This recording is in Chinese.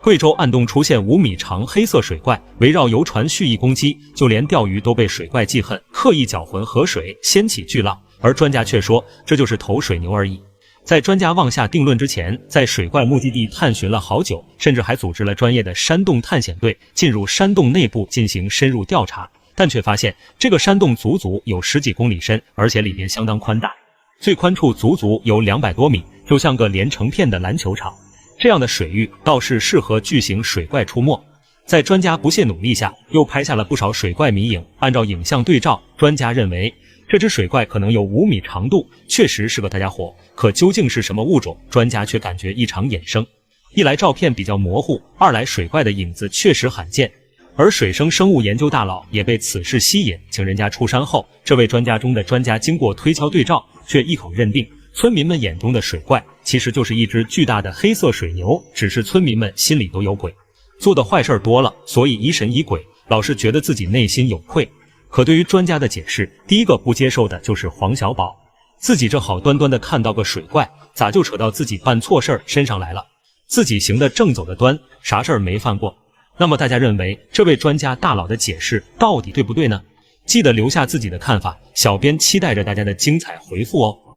贵州暗洞出现5米长黑色水怪，围绕游船蓄意攻击，就连钓鱼都被水怪记恨，刻意搅浑河水，掀起巨浪。而专家却说，这就是投水牛而已。在专家妄下定论之前，在水怪目的地探寻了好久，甚至还组织了专业的山洞探险队进入山洞内部进行深入调查，但却发现这个山洞足足有10几公里深，而且里边相当宽大，最宽处足足有200多米，就像个连成片的篮球场。这样的水域倒是适合巨型水怪出没。在专家不懈努力下，又拍下了不少水怪迷影。按照影像对照，专家认为这只水怪可能有5米长度，确实是个大家伙。可究竟是什么物种，专家却感觉异常衍生。一来照片比较模糊，二来水怪的影子确实罕见。而水生生物研究大佬也被此事吸引，请人家出山后，这位专家中的专家经过推敲对照，却一口认定村民们眼中的水怪其实就是一只巨大的黑色水牛，只是村民们心里都有鬼，做的坏事多了，所以疑神疑鬼，老是觉得自己内心有愧。可对于专家的解释，第一个不接受的就是黄小宝，自己这好端端的看到个水怪，咋就扯到自己办错事儿身上来了？自己行得正走得端，啥事儿没犯过。那么大家认为这位专家大佬的解释到底对不对呢？记得留下自己的看法，小编期待着大家的精彩回复哦。